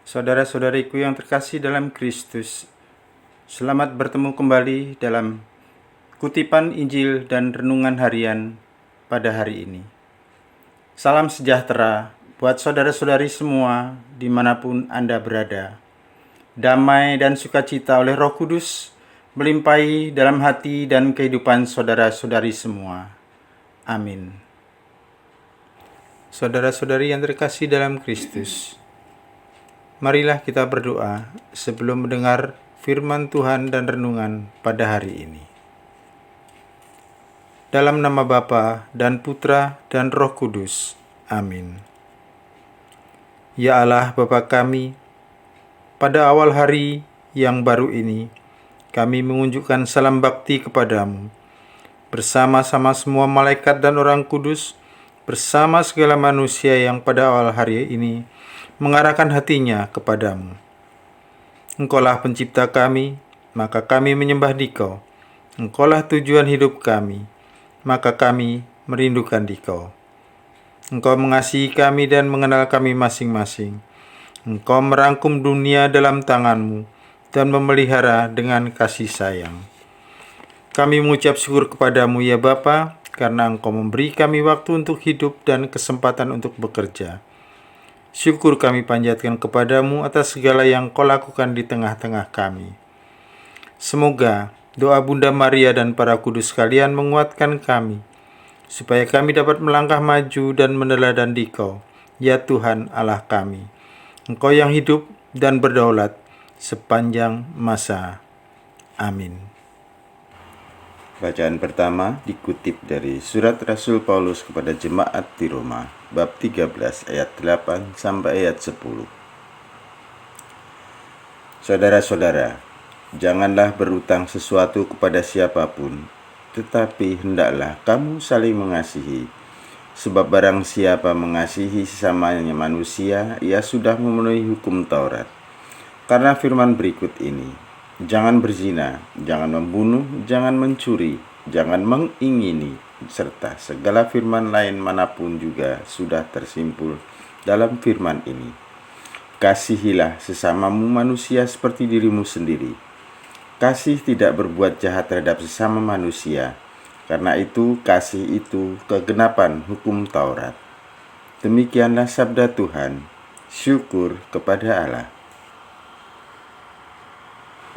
Saudara-saudariku yang terkasih dalam Kristus, selamat bertemu kembali dalam kutipan Injil dan renungan harian pada hari ini. Salam sejahtera buat saudara-saudari semua dimanapun Anda berada. Damai dan sukacita oleh Roh Kudus melimpahi dalam hati dan kehidupan saudara-saudari semua. Amin. Saudara-saudari yang terkasih dalam Kristus, marilah kita berdoa sebelum mendengar firman Tuhan dan renungan pada hari ini. Dalam nama Bapa dan Putra dan Roh Kudus. Amin. Ya Allah Bapa kami, pada awal hari yang baru ini, kami mengunjukkan salam bakti kepadamu, bersama-sama semua malaikat dan orang kudus, bersama segala manusia yang pada awal hari ini mengarahkan hatinya kepadamu. Engkaulah pencipta kami, maka kami menyembah Dikau. Engkaulah tujuan hidup kami, maka kami merindukan Dikau. Engkau mengasihi kami dan mengenal kami masing-masing. Engkau merangkum dunia dalam tanganmu dan memelihara dengan kasih sayang. Kami mengucap syukur kepadamu ya Bapa, karena Engkau memberi kami waktu untuk hidup dan kesempatan untuk bekerja. Syukur kami panjatkan kepadamu atas segala yang Kau lakukan di tengah-tengah kami. Semoga doa Bunda Maria dan para kudus sekalian menguatkan kami, supaya kami dapat melangkah maju dan meneladani Dikau, ya Tuhan Allah kami. Engkau yang hidup dan berdaulat sepanjang masa. Amin. Bacaan pertama dikutip dari surat Rasul Paulus kepada jemaat di Roma, bab 13 ayat 8 sampai ayat 10. Saudara-saudara, janganlah berutang sesuatu kepada siapapun, tetapi hendaklah kamu saling mengasihi. Sebab barang siapa mengasihi sesamanya manusia, ia sudah memenuhi hukum Taurat. Karena firman berikut ini, jangan berzina, jangan membunuh, jangan mencuri, jangan mengingini, serta segala firman lain manapun juga sudah tersimpul dalam firman ini. Kasihilah sesamamu manusia seperti dirimu sendiri. Kasih tidak berbuat jahat terhadap sesama manusia. Karena itu, kasih itu kegenapan hukum Taurat. Demikianlah sabda Tuhan. Syukur kepada Allah.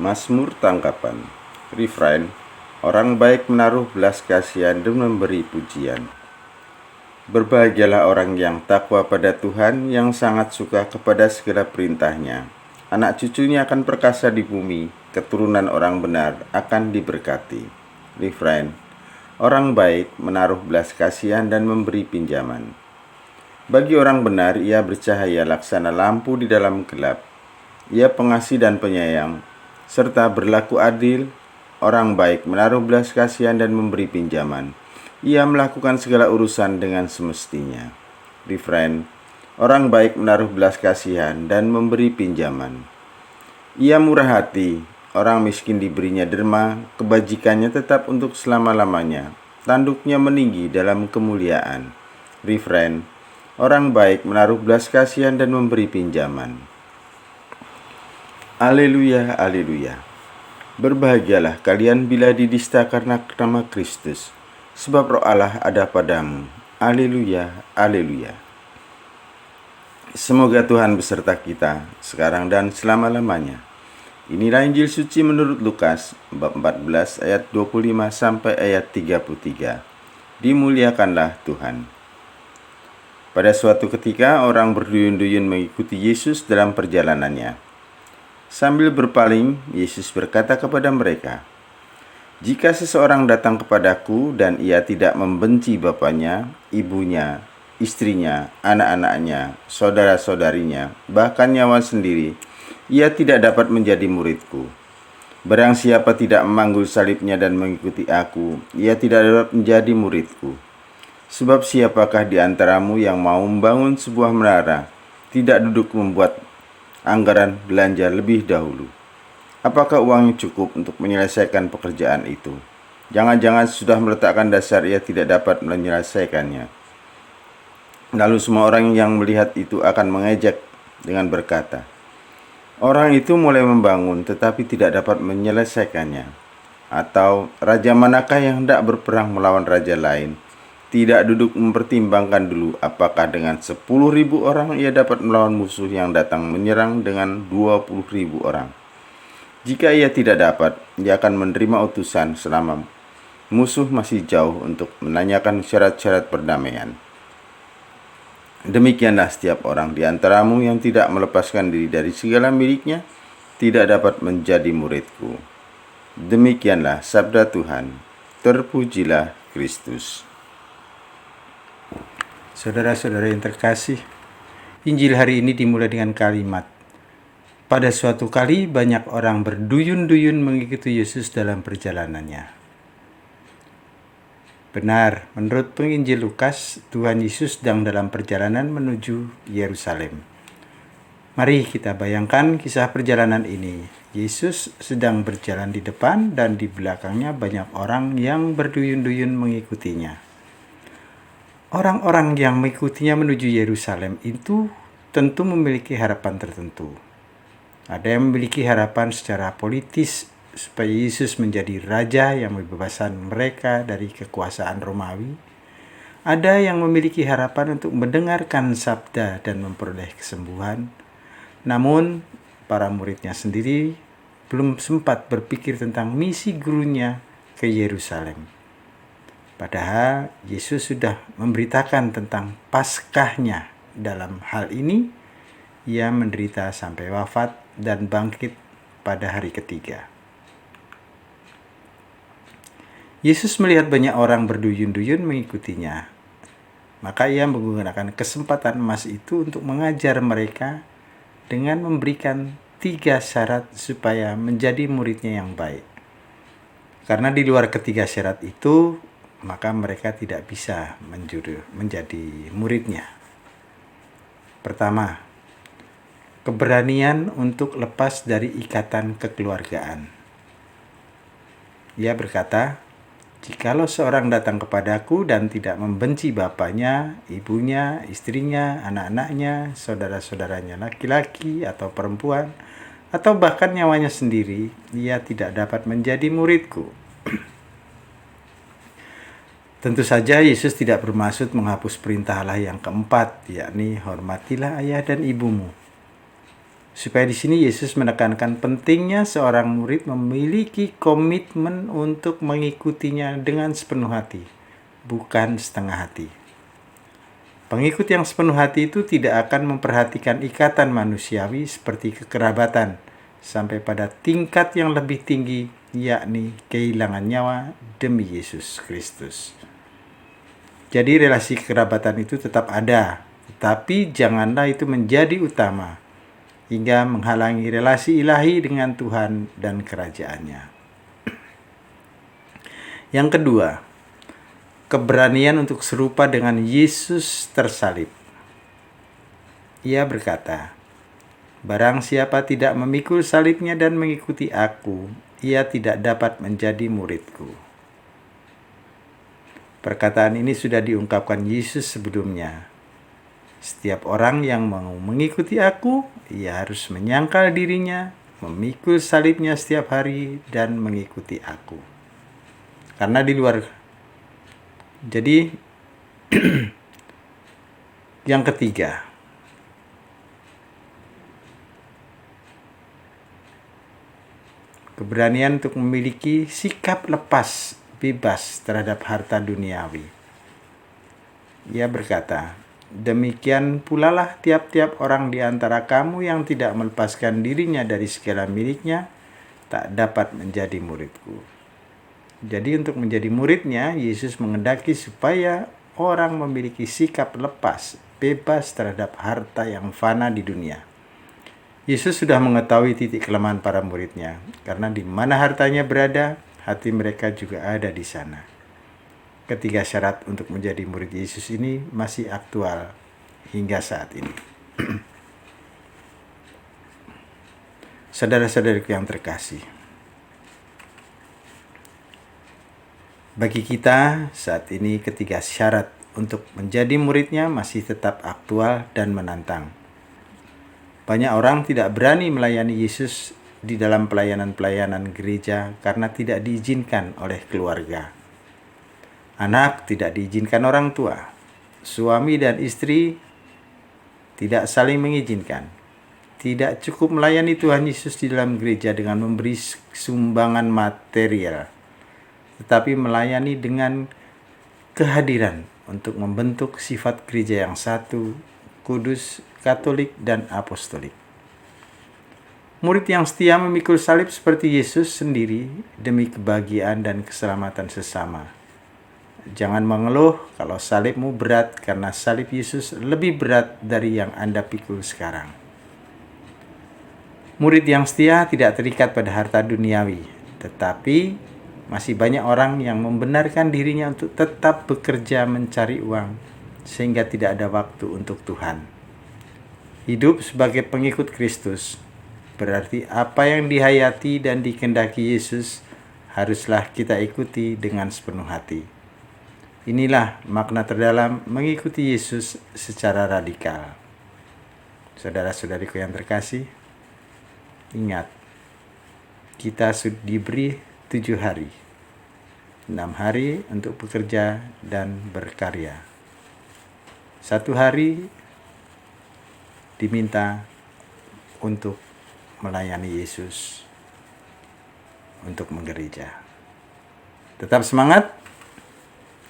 Mazmur tangkapan. Refrain. Orang baik menaruh belas kasihan dan memberi pujian. Berbahagialah orang yang takwa pada Tuhan, yang sangat suka kepada segala perintahnya. Anak cucunya akan perkasa di bumi, keturunan orang benar akan diberkati. Refrain. Orang baik menaruh belas kasihan dan memberi pinjaman. Bagi orang benar, ia bercahaya laksana lampu di dalam gelap. Ia pengasih dan penyayang, serta berlaku adil. Orang baik menaruh belas kasihan dan memberi pinjaman. Ia melakukan segala urusan dengan semestinya. Refrain. Orang baik menaruh belas kasihan dan memberi pinjaman. Ia murah hati. Orang miskin diberinya derma, kebajikannya tetap untuk selama-lamanya. Tanduknya meninggi dalam kemuliaan. Refrain. Orang baik menaruh belas kasihan dan memberi pinjaman. Haleluya, haleluya. Berbahagialah kalian bila didista karena nama Kristus, sebab Roh Allah ada padamu. Haleluya, haleluya. Semoga Tuhan beserta kita, sekarang dan selama-lamanya. Inilah Injil suci menurut Lukas, bab 14 ayat 25 sampai ayat 33. Dimuliakanlah Tuhan. Pada suatu ketika, orang berduyun-duyun mengikuti Yesus dalam perjalanannya. Sambil berpaling, Yesus berkata kepada mereka, "Jika seseorang datang kepadaku dan ia tidak membenci bapaknya, ibunya, istrinya, anak-anaknya, saudara-saudarinya, bahkan nyawa sendiri, ia tidak dapat menjadi muridku. Barang siapa tidak memanggul salibnya dan mengikuti aku, ia tidak dapat menjadi muridku. Sebab siapakah di antaramu yang mau membangun sebuah menara, tidak duduk membuat anggaran belanja lebih dahulu? Apakah uangnya cukup untuk menyelesaikan pekerjaan itu? Jangan-jangan sudah meletakkan dasar, ia tidak dapat menyelesaikannya." Lalu semua orang yang melihat itu akan mengejek dengan berkata, Orang itu mulai membangun tetapi tidak dapat menyelesaikannya. Atau raja manakah yang hendak berperang melawan raja lain, tidak duduk mempertimbangkan dulu apakah dengan 10.000 orang ia dapat melawan musuh yang datang menyerang dengan 20.000 orang. Jika ia tidak dapat, ia akan menerima utusan selama musuh masih jauh untuk menanyakan syarat-syarat perdamaian. Demikianlah setiap orang di antaramu yang tidak melepaskan diri dari segala miliknya tidak dapat menjadi muridku. Demikianlah sabda Tuhan. Terpujilah Kristus. Saudara-saudara yang terkasih, Injil hari ini dimulai dengan kalimat, "Pada suatu kali banyak orang berduyun-duyun mengikuti Yesus dalam perjalanannya." Benar, menurut penginjil Lukas, Tuhan Yesus sedang dalam perjalanan menuju Yerusalem. Mari kita bayangkan kisah perjalanan ini. Yesus sedang berjalan di depan dan di belakangnya banyak orang yang berduyun-duyun mengikutinya. Orang-orang yang mengikutinya menuju Yerusalem itu tentu memiliki harapan tertentu. Ada yang memiliki harapan secara politis supaya Yesus menjadi raja yang membebaskan mereka dari kekuasaan Romawi. Ada yang memiliki harapan untuk mendengarkan sabda dan memperoleh kesembuhan. Namun, para muridnya sendiri belum sempat berpikir tentang misi gurunya ke Yerusalem. Padahal Yesus sudah memberitakan tentang Paskahnya. Dalam hal ini, ia menderita sampai wafat dan bangkit pada hari ketiga. Yesus melihat banyak orang berduyun-duyun mengikutinya. Maka ia menggunakan kesempatan emas itu untuk mengajar mereka dengan memberikan 3 syarat supaya menjadi muridnya yang baik. Karena di luar ketiga syarat itu, maka mereka tidak bisa menjadi muridnya. Pertama, keberanian untuk lepas dari ikatan kekeluargaan. Ia berkata, "Jikalau seorang datang kepadaku dan tidak membenci bapaknya, ibunya, istrinya, anak-anaknya, saudara-saudaranya laki-laki atau perempuan, atau bahkan nyawanya sendiri, ia tidak dapat menjadi muridku." Tentu saja Yesus tidak bermaksud menghapus perintah Allah yang keempat, yakni hormatilah ayah dan ibumu. Supaya di sini Yesus menekankan pentingnya seorang murid memiliki komitmen untuk mengikutinya dengan sepenuh hati, bukan setengah hati. Pengikut yang sepenuh hati itu tidak akan memperhatikan ikatan manusiawi seperti kekerabatan sampai pada tingkat yang lebih tinggi, yakni kehilangan nyawa demi Yesus Kristus. Jadi relasi kekerabatan itu tetap ada, tetapi janganlah itu menjadi utama hingga menghalangi relasi ilahi dengan Tuhan dan kerajaannya. Yang kedua, keberanian untuk serupa dengan Yesus tersalib. Ia berkata, "Barang siapa tidak memikul salibnya dan mengikuti aku, ia tidak dapat menjadi muridku." Perkataan ini sudah diungkapkan Yesus sebelumnya. Setiap orang yang mau mengikuti aku, ia harus menyangkal dirinya, memikul salibnya setiap hari, dan mengikuti aku. Karena di luar. Jadi, yang ketiga, keberanian untuk memiliki sikap lepas, bebas terhadap harta duniawi. Ia berkata, "Demikian pula lah tiap-tiap orang di antara kamu yang tidak melepaskan dirinya dari segala miliknya, tak dapat menjadi muridku." Jadi untuk menjadi muridnya, Yesus menghendaki supaya orang memiliki sikap lepas, bebas terhadap harta yang fana di dunia. Yesus sudah mengetahui titik kelemahan para muridnya, karena di mana hartanya berada, hati mereka juga ada di sana. Ketiga syarat untuk menjadi murid Yesus ini masih aktual hingga saat ini. Saudara-saudariku yang terkasih, bagi kita saat ini ketiga syarat untuk menjadi muridnya masih tetap aktual dan menantang. Banyak orang tidak berani melayani Yesus di dalam pelayanan-pelayanan gereja karena tidak diizinkan oleh keluarga. Anak tidak diizinkan orang tua. Suami dan istri tidak saling mengizinkan. Tidak cukup melayani Tuhan Yesus di dalam gereja dengan memberi sumbangan material, tetapi melayani dengan kehadiran untuk membentuk sifat gereja yang satu, kudus, katolik, dan apostolik. Murid yang setia memikul salib seperti Yesus sendiri demi kebahagiaan dan keselamatan sesama. Jangan mengeluh kalau salibmu berat, karena salib Yesus lebih berat dari yang Anda pikul sekarang. Murid yang setia tidak terikat pada harta duniawi, tetapi masih banyak orang yang membenarkan dirinya untuk tetap bekerja mencari uang, sehingga tidak ada waktu untuk Tuhan. Hidup sebagai pengikut Kristus berarti apa yang dihayati dan dikehendaki Yesus haruslah kita ikuti dengan sepenuh hati. Inilah makna terdalam mengikuti Yesus secara radikal. Saudara-saudariku yang terkasih, ingat, kita sudah diberi 7 hari. 6 hari untuk bekerja dan berkarya. 1 hari diminta untuk melayani Yesus, untuk menggereja. Tetap semangat,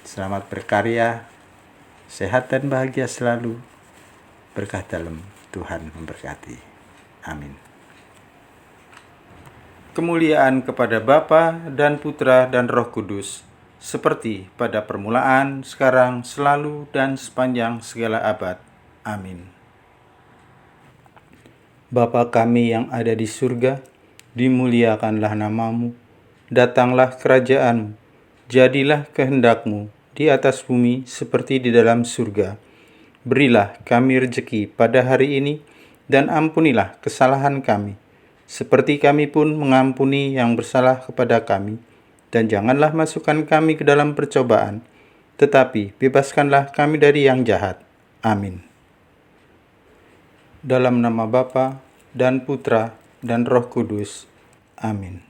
selamat berkarya, sehat dan bahagia selalu, berkah dalam Tuhan memberkati. Amin. Kemuliaan kepada Bapa dan Putra dan Roh Kudus, seperti pada permulaan, sekarang, selalu, dan sepanjang segala abad. Amin. Bapa kami yang ada di surga, dimuliakanlah namamu, datanglah kerajaan-mu, jadilah kehendak-mu di atas bumi seperti di dalam surga. Berilah kami rejeki pada hari ini, dan ampunilah kesalahan kami, seperti kami pun mengampuni yang bersalah kepada kami. Dan janganlah masukkan kami ke dalam percobaan, tetapi bebaskanlah kami dari yang jahat. Amin. Dalam nama Bapa dan Putra dan Roh Kudus. Amin.